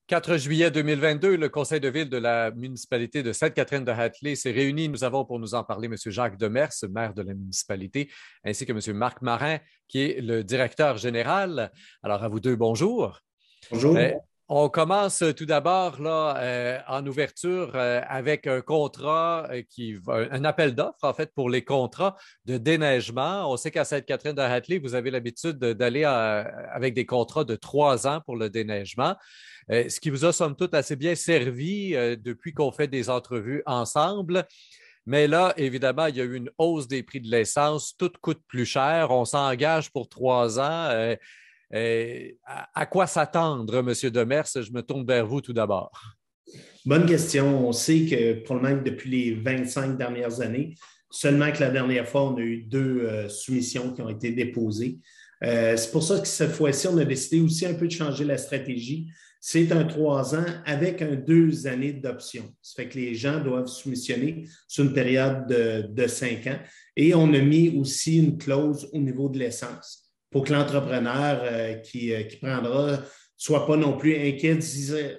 4 juillet 2022, le conseil de ville de la municipalité de Sainte-Catherine-de-Hatley s'est réuni. Nous avons pour nous en parler M. Jacques Demers, maire de la municipalité, ainsi que M. Marc Marin, qui est le directeur général. Alors, à vous deux, bonjour. Bonjour. On commence tout d'abord là en ouverture avec un contrat un appel d'offres en fait pour les contrats de déneigement. On sait qu'à Sainte-Catherine-de-Hatley, vous avez l'habitude d'aller avec des contrats de 3 ans pour le déneigement, ce qui vous a somme toute assez bien servi depuis qu'on fait des entrevues ensemble. Mais là, évidemment, il y a eu une hausse des prix de l'essence. Tout coûte plus cher. On s'engage pour 3 ans. À quoi s'attendre, M. Demers? Je me tourne vers vous tout d'abord. Bonne question. On sait que probablement depuis les 25 dernières années, seulement que la dernière fois, on a eu deux soumissions qui ont été déposées. C'est pour ça que cette fois-ci, on a décidé aussi un peu de changer la stratégie. C'est un 3 ans avec un 2 années d'option. Ça fait que les gens doivent soumissionner sur une période de 5 ans. Et on a mis aussi une clause au niveau de l'essence pour que l'entrepreneur qui prendra soit pas non plus inquiet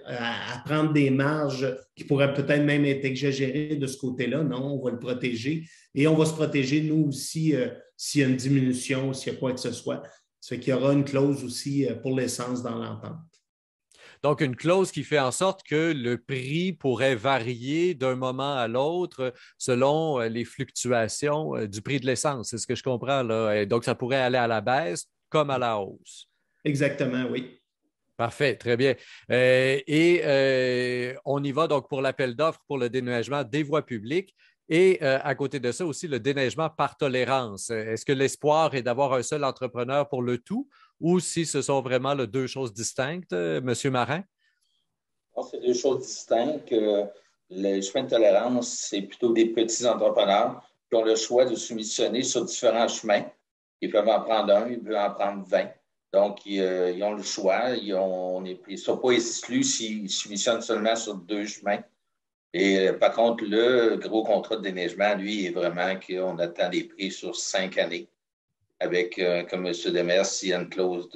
à prendre des marges qui pourraient peut-être même être exagérées de ce côté-là. Non, on va le protéger et on va se protéger, nous aussi, s'il y a une diminution, s'il y a quoi que ce soit. Ça fait qu'il y aura une clause aussi pour l'essence dans l'entente. Donc, une clause qui fait en sorte que le prix pourrait varier d'un moment à l'autre selon les fluctuations du prix de l'essence. C'est ce que je comprends là. Et donc, ça pourrait aller à la baisse comme à la hausse. Exactement, oui. Parfait, très bien. On y va donc pour l'appel d'offres pour le déneigement des voies publiques et à côté de ça aussi le déneigement par tolérance. Est-ce que l'espoir est d'avoir un seul entrepreneur pour le tout ou si ce sont vraiment deux choses distinctes, Monsieur Marin? Non, c'est deux choses distinctes. Le chemin de tolérance, c'est plutôt des petits entrepreneurs qui ont le choix de soumissionner sur différents chemins. Ils peuvent en prendre un, ils peuvent en prendre 20. Donc, ils ont le choix. Ils ne sont pas exclus s'ils soumissionnent seulement sur 2 chemins. Et par contre, le gros contrat de déneigement, lui, est vraiment qu'on attend des prix sur 5 années avec, comme M. Demers, il y a une clause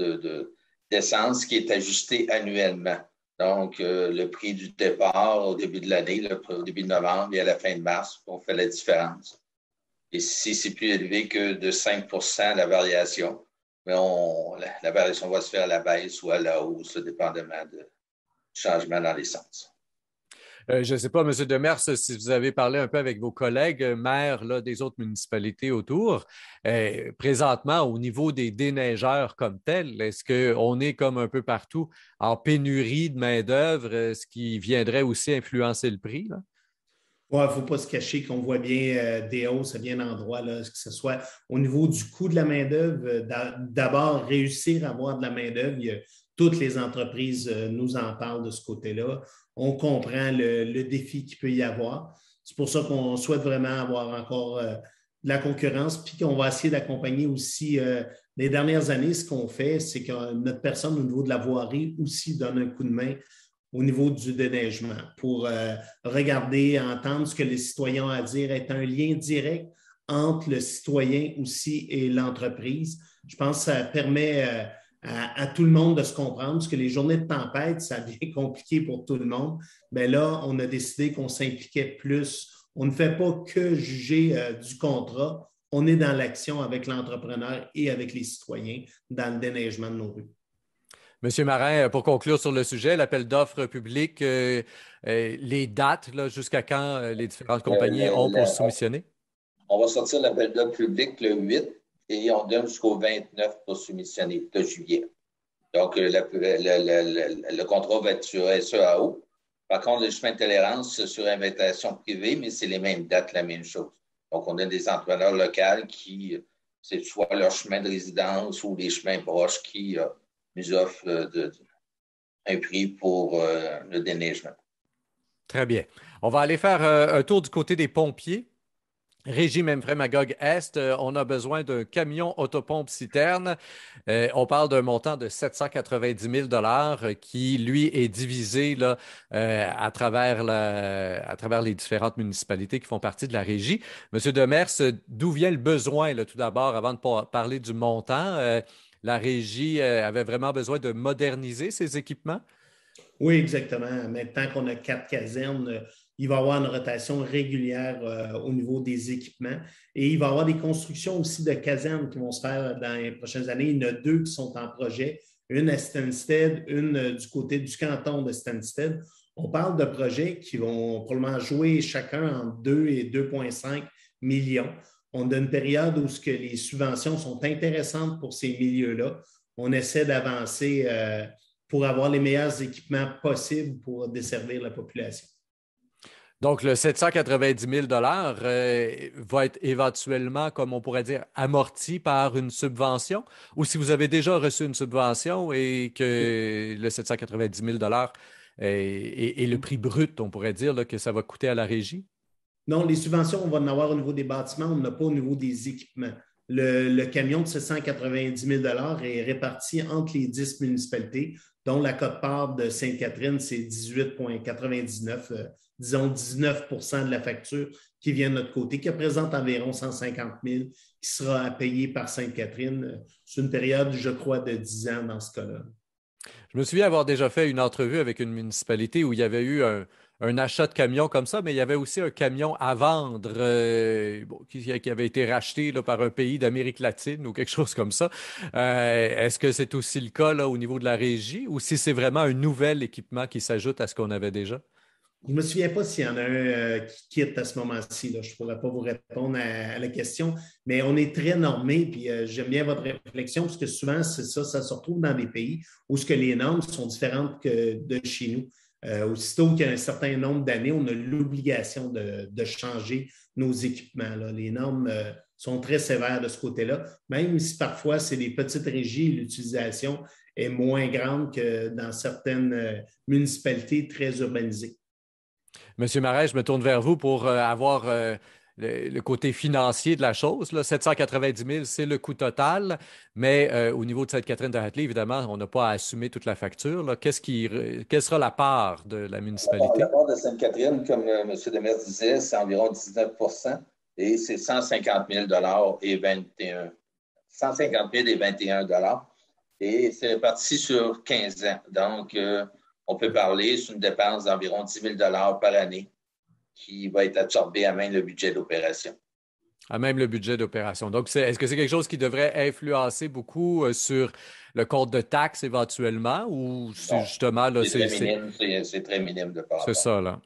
d'essence qui est ajustée annuellement. Donc, le prix du départ au début de l'année, au début de novembre et à la fin de mars, on fait la différence. Et si c'est plus élevé que de 5 la variation, mais la variation va se faire à la baisse ou à la hausse, dépendamment du changement dans l'essence. Je ne sais pas, M. Demers, si vous avez parlé un peu avec vos collègues maires là, des autres municipalités autour. Présentement, au niveau des déneigeurs comme tels, est-ce qu'on est comme un peu partout en pénurie de main-d'œuvre, ce qui viendrait aussi influencer le prix, là? Il ne faut pas se cacher qu'on voit bien des hausses à bien d'endroits, que ce soit au niveau du coût de la main-d'œuvre. D'abord, réussir à avoir de la main-d'œuvre. Toutes les entreprises nous en parlent de ce côté-là. On comprend le défi qu'il peut y avoir. C'est pour ça qu'on souhaite vraiment avoir encore de la concurrence, puis qu'on va essayer d'accompagner aussi. Les dernières années, ce qu'on fait, c'est que notre personne au niveau de la voirie aussi donne un coup de main au niveau du déneigement pour regarder, entendre ce que les citoyens ont à dire, être un lien direct entre le citoyen aussi et l'entreprise. Je pense que ça permet à tout le monde de se comprendre, parce que les journées de tempête, ça devient compliqué pour tout le monde. Mais là, on a décidé qu'on s'impliquait plus. On ne fait pas que juger du contrat, on est dans l'action avec l'entrepreneur et avec les citoyens dans le déneigement de nos rues. Monsieur Marin, pour conclure sur le sujet, l'appel d'offres public, les dates, là, jusqu'à quand les différentes compagnies ont pour soumissionner? On va sortir l'appel d'offres public le 8 et on donne jusqu'au 29 pour soumissionner de juillet. Donc, le contrat va être sur SEAO. Par contre, le chemin de tolérance, c'est sur invitation privée, mais c'est les mêmes dates, la même chose. Donc, on a des entrepreneurs locaux qui, c'est soit leur chemin de résidence ou les chemins proches qui nous offrent un prix pour le déneigement. Très bien. On va aller faire un tour du côté des pompiers. Régie Memphrey Magog Est, on a besoin d'un camion autopompe citerne. On parle d'un montant de 790 000 qui, lui, est divisé là, à travers les différentes municipalités qui font partie de la régie. Monsieur Demers, d'où vient le besoin, là, tout d'abord, avant de parler du montant? La régie avait vraiment besoin de moderniser ses équipements? Oui, exactement. Maintenant qu'on a 4 casernes, il va y avoir une rotation régulière au niveau des équipements et il va y avoir des constructions aussi de casernes qui vont se faire dans les prochaines années. Il y en a 2 qui sont en projet, une à Stansted, une du côté du canton de Stansted. On parle de projets qui vont probablement jouer chacun entre 2 et 2,5 millions. On a une période où ce que les subventions sont intéressantes pour ces milieux-là. On essaie d'avancer pour avoir les meilleurs équipements possibles pour desservir la population. Donc, le 790 000 va être éventuellement, comme on pourrait dire, amorti par une subvention, ou si vous avez déjà reçu une subvention et que le 790 000 est le prix brut, on pourrait dire, là, que ça va coûter à la régie? Non, les subventions, on va en avoir au niveau des bâtiments, on n'en a pas au niveau des équipements. Le camion de 790 000 est réparti entre les 10 municipalités, dont la quote-part de Sainte-Catherine, c'est 18,99, disons 19 de la facture qui vient de notre côté, qui représente environ 150 000, qui sera à payer par Sainte-Catherine sur une période, je crois, de 10 ans dans ce cas-là. Je me souviens avoir déjà fait une entrevue avec une municipalité où il y avait eu un achat de camion comme ça, mais il y avait aussi un camion à vendre qui avait été racheté là, par un pays d'Amérique latine ou quelque chose comme ça. Est-ce que c'est aussi le cas là, au niveau de la régie ou si c'est vraiment un nouvel équipement qui s'ajoute à ce qu'on avait déjà? Je ne me souviens pas s'il y en a un qui quitte à ce moment-ci. Là. Je ne pourrais pas vous répondre à la question, mais on est très normé, puis j'aime bien votre réflexion, parce que souvent, c'est ça, ça se retrouve dans des pays où ce que les normes sont différentes que de chez nous. Aussitôt qu'il y a un certain nombre d'années, on a l'obligation de changer nos équipements. Là. Les normes sont très sévères de ce côté-là, même si parfois c'est des petites régies et l'utilisation est moins grande que dans certaines municipalités très urbanisées. Monsieur Marais, je me tourne vers vous pour avoir le côté financier de la chose. Là. 790 000, c'est le coût total, mais au niveau de Sainte-Catherine de Hatley, évidemment, on n'a pas à assumer toute la facture. Là. Quelle sera la part de la La municipalité? part de Sainte-Catherine, comme M. Demers disait, c'est environ 19 et c'est 150 000 et 21 150 000 et 21 et c'est réparti sur 15 ans. Donc, on peut parler sur une dépense d'environ 10 000 par année qui va être absorbée à même le budget d'opération. À même le budget d'opération. Donc, est-ce que c'est quelque chose qui devrait influencer beaucoup sur le compte de taxes éventuellement ou c'est Non, justement là, c'est très minime, c'est très minime de part à c'est part. ça, là.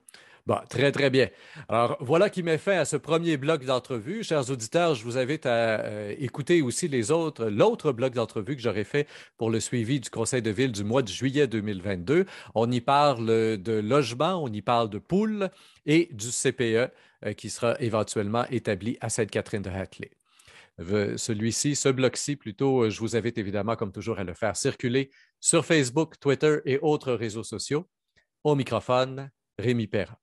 Bon, très, très bien. Alors, voilà qui met fin à ce premier bloc d'entrevue. Chers auditeurs, je vous invite à écouter aussi l'autre bloc d'entrevue que j'aurai fait pour le suivi du Conseil de ville du mois de juillet 2022. On y parle de logement, on y parle de poules et du CPE qui sera éventuellement établi à Sainte-Catherine-de-Hatley. Ce bloc-ci, plutôt, je vous invite évidemment, comme toujours, à le faire circuler sur Facebook, Twitter et autres réseaux sociaux. Au microphone, Rémi Perra.